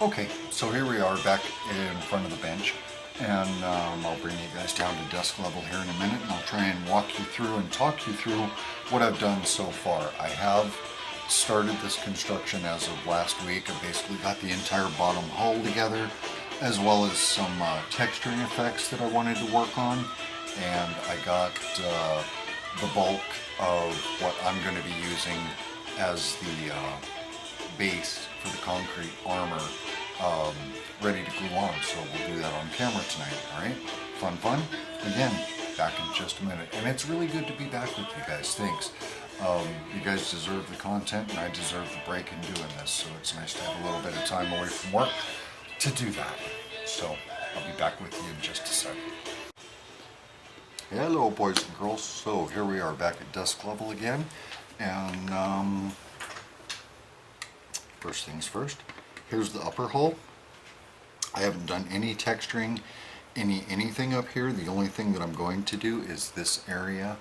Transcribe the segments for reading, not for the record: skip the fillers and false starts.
Okay, so here we are back in front of the bench, and I'll bring you guys down to desk level here in a minute, and I'll try and walk you through and talk you through what I've done so far. I have started this construction as of last week. I basically got the entire bottom hull together, as well as some texturing effects that I wanted to work on, and I got the bulk of what I'm going to be using as the base for the concrete armor ready to glue on. So we'll do that on camera tonight. All right, fun. Again, back in just a minute, and it's really good to be back with you guys. Thanks. You guys deserve the content, and I deserve the break in doing this. So it's nice to have a little bit of time away from work to do that. So I'll be back with you in just a second. Hello, boys and girls. So here we are back at desk level again, and first things first, here's the upper hull. I haven't done any texturing, anything up here. The only thing that I'm going to do is this area,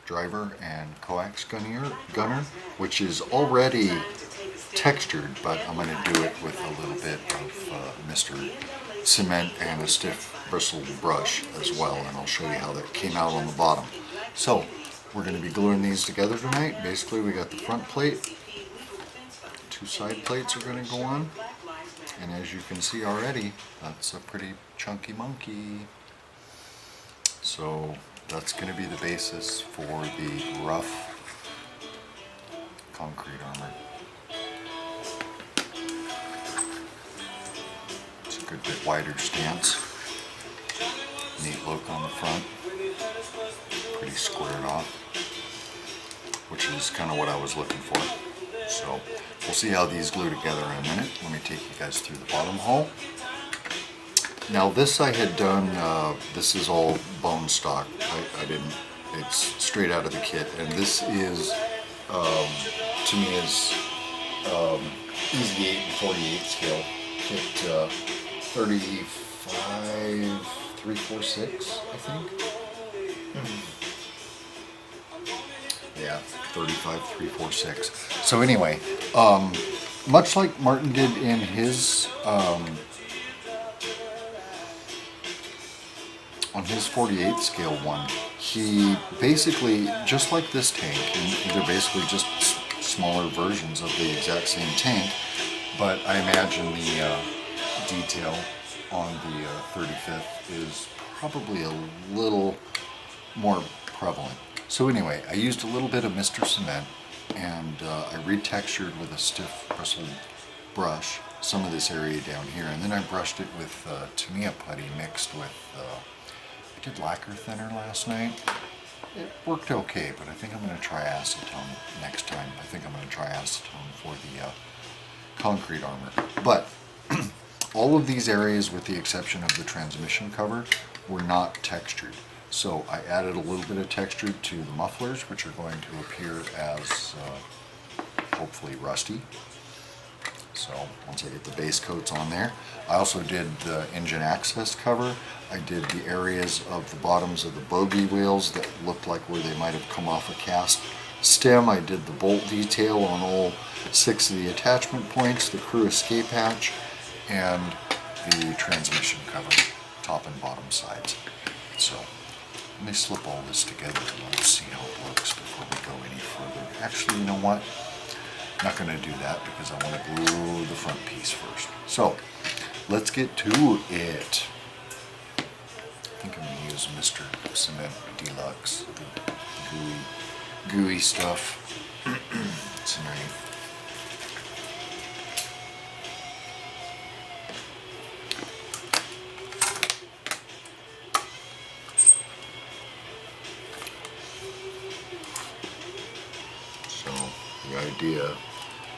driver and coax gunner, which is already textured, but I'm going to do it with a little bit of Mr. Cement and a stiff bristle brush as well, and I'll show you how that came out on the bottom. So we're going to be gluing these together tonight. Basically, we got the front plate, two side plates are going to go on, and as you can see already, that's a pretty chunky monkey. So that's going to be the basis for the rough concrete armor. It's a good bit wider stance, neat look on the front, pretty squared off, which is kind of what I was looking for. So we'll see how these glue together in a minute. Let me take you guys through the bottom hull. Now this I had done, this is all bone stock. I didn't, it's straight out of the kit. And this is, to me, is Easy 8 and 48 scale. Kit 35, 346, I think. Yeah, 35, 346. So anyway, much like Martin did in his on his 48 scale one, he basically, just like this tank, and they're basically just smaller versions of the exact same tank, but I imagine the detail on the 35th is probably a little more prevalent. So anyway, I used a little bit of Mr. Cement, and I retextured with a stiff bristle brush some of this area down here, and then I brushed it with Tamiya putty mixed with, I did lacquer thinner last night. It worked okay, but I think I'm going to try acetone next time. I think I'm going to try acetone for the concrete armor. But all of these areas, with the exception of the transmission cover, were not textured. So I added a little bit of texture to the mufflers, which are going to appear as hopefully rusty. So once I get the base coats on there, I also did the engine access cover. I did the areas of the bottoms of the bogey wheels that looked like where they might have come off a cast stem. I did the bolt detail on all 6 of the attachment points, the crew escape hatch, and the transmission cover, top and bottom sides. So let me slip all this together and let's see how it looks before we go any further. Actually, you know what? I'm not going to do that because I want to glue the front piece first. So let's get to it. I think I'm going to use Mr. Cement Deluxe, gooey stuff. Tonight. So the idea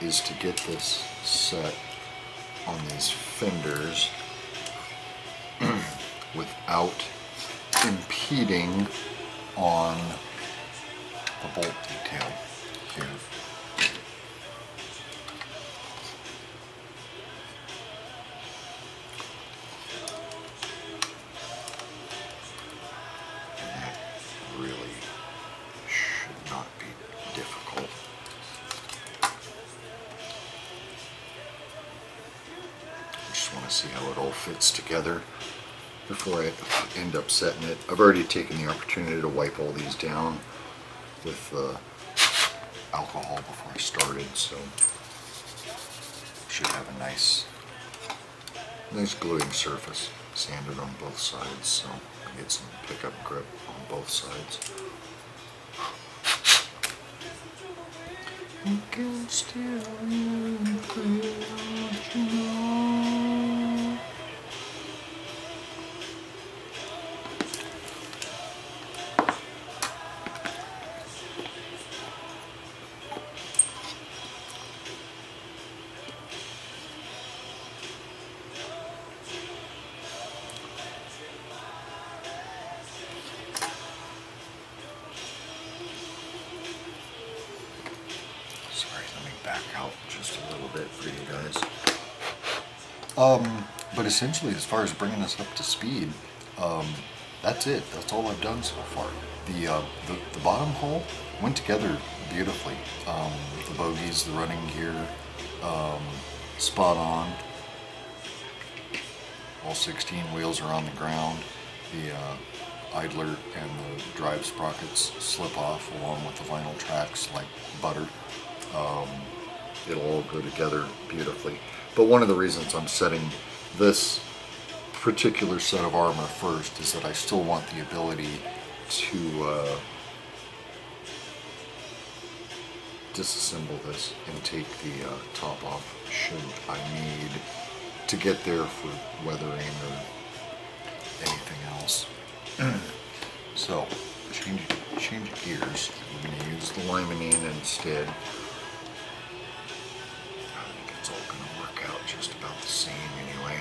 is to get this set on these fenders without impeding on the bolt detail here. And that really should not be difficult. just want to see how it all fits together before I end up setting it. I've already taken the opportunity to wipe all these down with alcohol before I started, so should have a nice gluing surface, sanded on both sides, so I get some pickup grip on both sides. You can still play what you know. Back out just a little bit for you guys. But essentially, as far as bringing us up to speed, that's it. That's all I've done so far. The bottom hull went together beautifully. The bogies, the running gear, spot on. All 16 wheels are on the ground. The idler and the drive sprockets slip off along with the vinyl tracks like butter. It'll all go together beautifully. But one of the reasons I'm setting this particular set of armor first is that I still want the ability to disassemble this and take the top off should I need to get there for weathering or anything else. So, change of gears. I'm going to use the limonene instead. It's all going to work out just about the same anyway.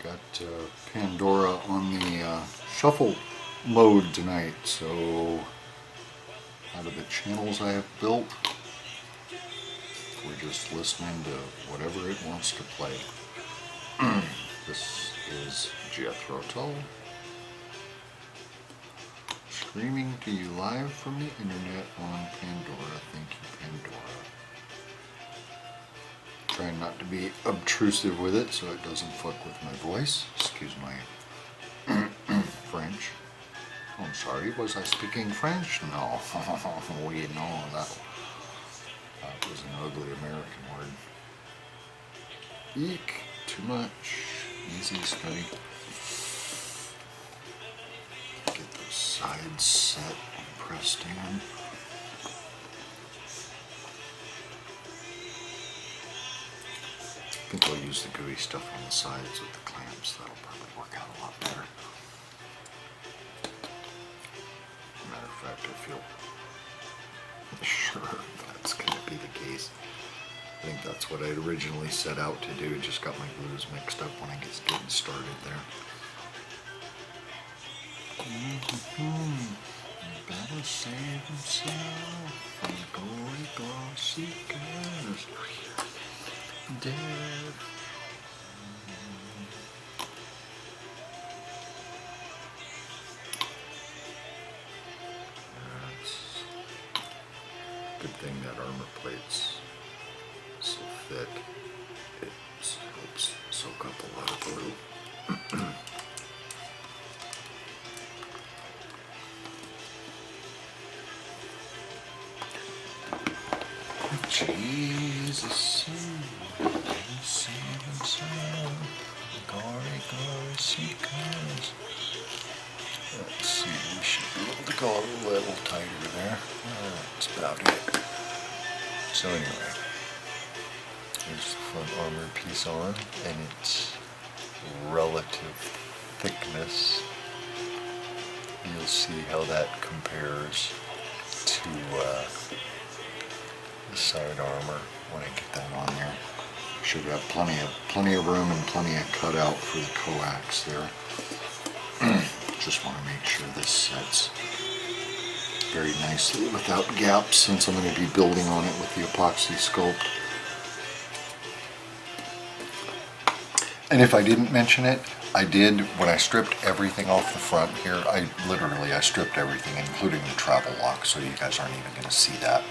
Got Pandora on the shuffle mode tonight, so out of the channels I have built, we're just listening to whatever it wants to play. This is Jethro Tull, streaming to you live from the internet on Pandora. Thank you, Pandora. Trying not to be obtrusive with it so it doesn't fuck with my voice. Excuse my French. Oh, I'm sorry, was I speaking French? No. We know that was an ugly American word. Eek, too much. Easy study. Get those sides set and pressed in. I think I'll use the gooey stuff on the sides with the clamps. That'll probably work out a lot better. Matter of fact, I feel sure that's going to be the case. I think that's what I originally set out to do. Just got my glues mixed up when I was getting started there. Better save himself from the glory gloss seekers. Dead. That's good thing that armor plate's so thick. It helps soak up a lot of glue. Jesus. saving some. Gory, see, guys. Let's see, we should be able to go a little tighter there. That's about it. So anyway, here's the front armor piece on, and its relative thickness. You'll see how that compares to the side armor when I get that on there. Should have plenty of room and plenty of cutout for the coax there. Just want to make sure this sets very nicely without gaps, since I'm going to be building on it with the epoxy sculpt. And if I didn't mention it, I did, when I stripped everything off the front here, I stripped everything, including the travel lock, so you guys aren't even going to see that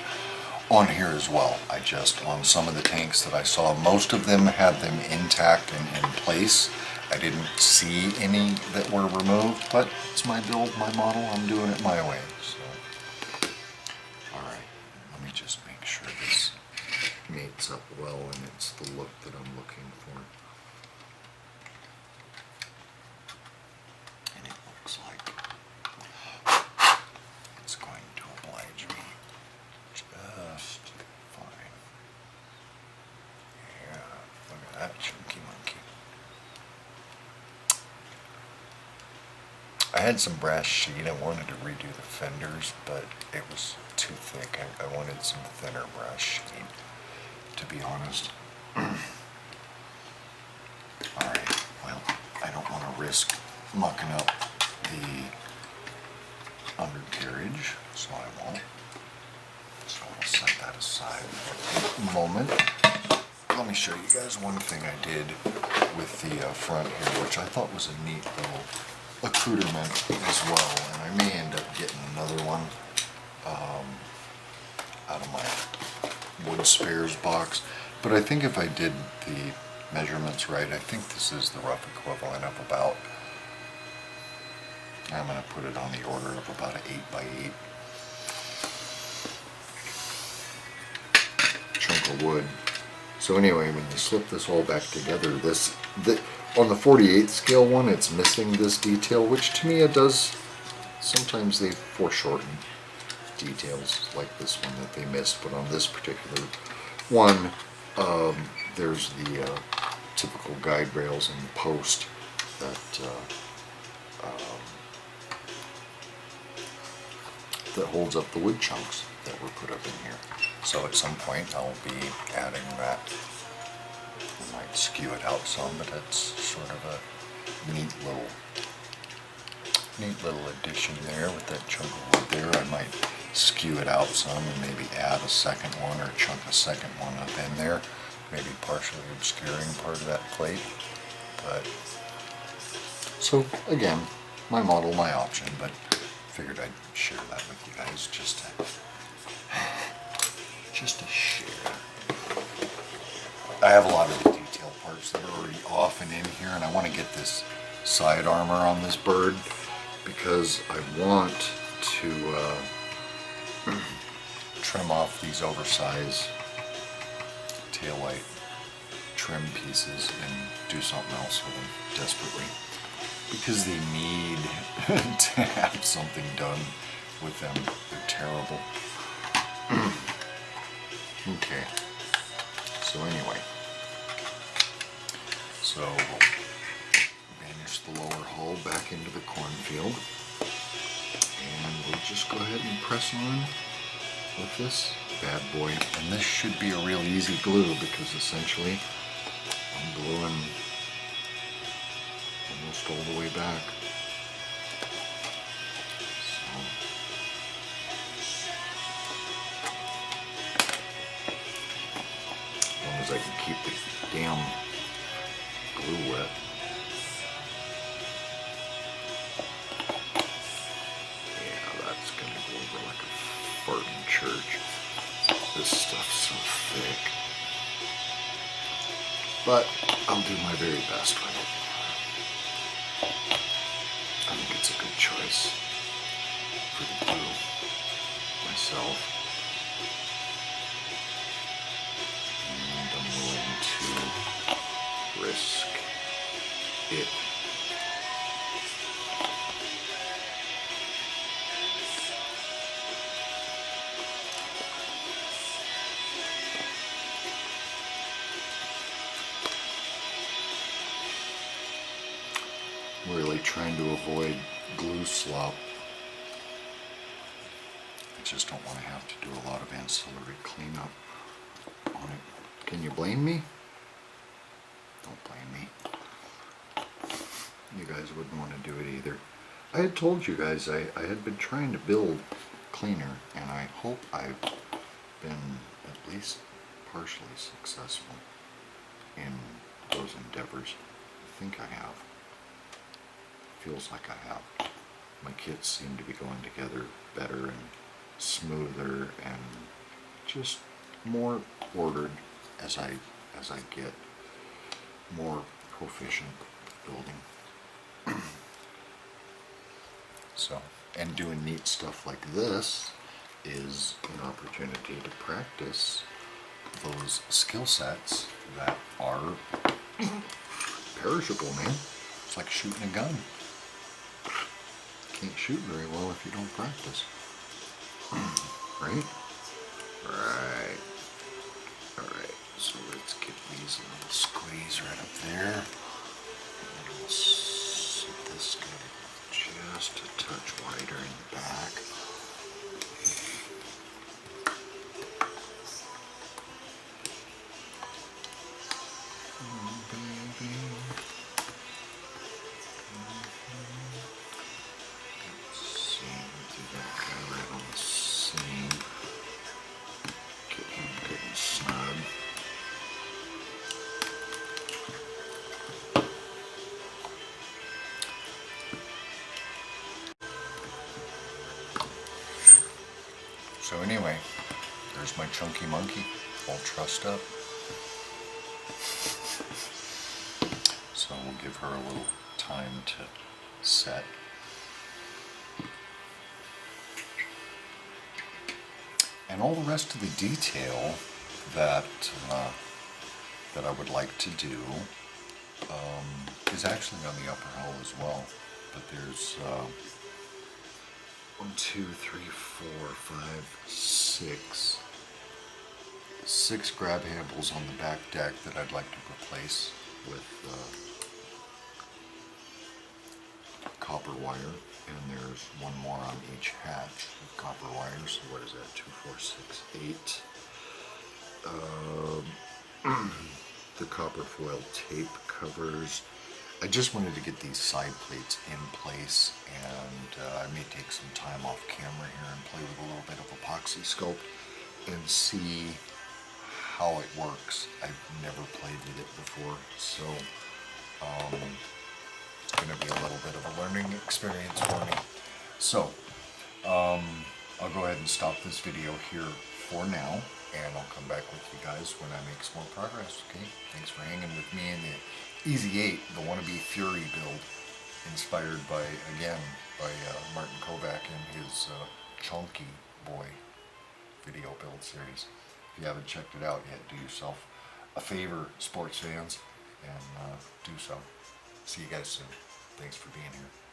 on here as well. I just, on some of the tanks that I saw, most of them had them intact and in place. I didn't see any that were removed, but it's my build, my model, I'm doing it my way. So, alright, let me just make sure this mates up well and it's the look that I'm looking for. And it looks like it's going to oblige me just fine. Yeah, look at that chunky monkey. I had some brass sheet. I wanted to redo the fenders, but it was too thick. I wanted some thinner brass sheet, to be honest. Alright, well, I don't want to risk mucking up the undercarriage, so I won't. So I'll set that aside for a moment. Let me show you guys one thing I did with the front here, which I thought was a neat little accoutrement as well, and I may end up getting another one out of my wood spares box, but I think if I did the measurements right, I think this is the rough equivalent of about, I'm going to put it on the order of about an 8x8 chunk of wood. So anyway, when you slip this all back together, on the 48 scale one, it's missing this detail, which to me it does. Sometimes they foreshorten details like this one that they missed, but on this particular one, there's the typical guide rails and post that holds up the wood chunks that were put up in here. So at some point I'll be adding that. I might skew it out some, but that's sort of a neat little addition there with that chunk of wood there. I might skew it out some and maybe add a second one or chunk a second one up in there, maybe partially obscuring part of that plate. But so again, my model, my option, but figured I'd share that with you guys just to share. I have a lot of the detail parts that are already off and in here, and I want to get this side armor on this bird because I want to trim off these oversized taillight trim pieces and do something else with them desperately, because they need to have something done with them. They're terrible. Okay, so anyway, so we'll banish the lower hull back into the cornfield, and we'll just go ahead and press on with this bad boy. And this should be a real easy glue because essentially I'm gluing almost all the way back. I can keep the damn glue wet. Yeah, that's gonna go over like a fart in church. This stuff's so thick. But I'll do my very best with it. I think it's a good choice for the glue myself. To it. Really trying to avoid glue slop. I just don't want to have to do a lot of ancillary cleanup on it. Can you blame me? Don't blame me. You guys wouldn't want to do it either. I had told you guys I had been trying to build cleaner, and I hope I've been at least partially successful in those endeavors. I think I have. Feels like I have. My kits seem to be going together better and smoother and just more ordered as I get more proficient building. So, and doing neat stuff like this is an opportunity to practice those skill sets that are perishable, man. It's like shooting a gun. Can't shoot very well if you don't practice. Right? Right. Alright, so let's get these a little squeeze right up there. And we'll set this guy just a touch wider in the back. Oh, baby. Right on the seam. Get him good and snug. So anyway, there's my chunky monkey, all trussed up. So we'll give her a little time to set. And all the rest of the detail that I would like to do is actually on the upper hull as well. But there's 1, 2, 3, 4, 5, 6 grab handles on the back deck that I'd like to replace with copper wire. And there's one more on each hatch with copper wires. What is that? 2, 4, 6, 8. The copper foil tape covers. I just wanted to get these side plates in place, and I may take some time off camera here and play with a little bit of epoxy sculpt and see how it works. I've never played with it before, so it's going to be a little bit of a learning experience for me. So, I'll go ahead and stop this video here for now, and I'll come back with you guys when I make some more progress, okay? Thanks for hanging with me in the Easy 8, the wannabe Fury build, inspired by, again, by Martin Kovac and his Chonky Boy video build series. If you haven't checked it out yet, do yourself a favor, sports fans, and do so. See you guys soon. Thanks for being here.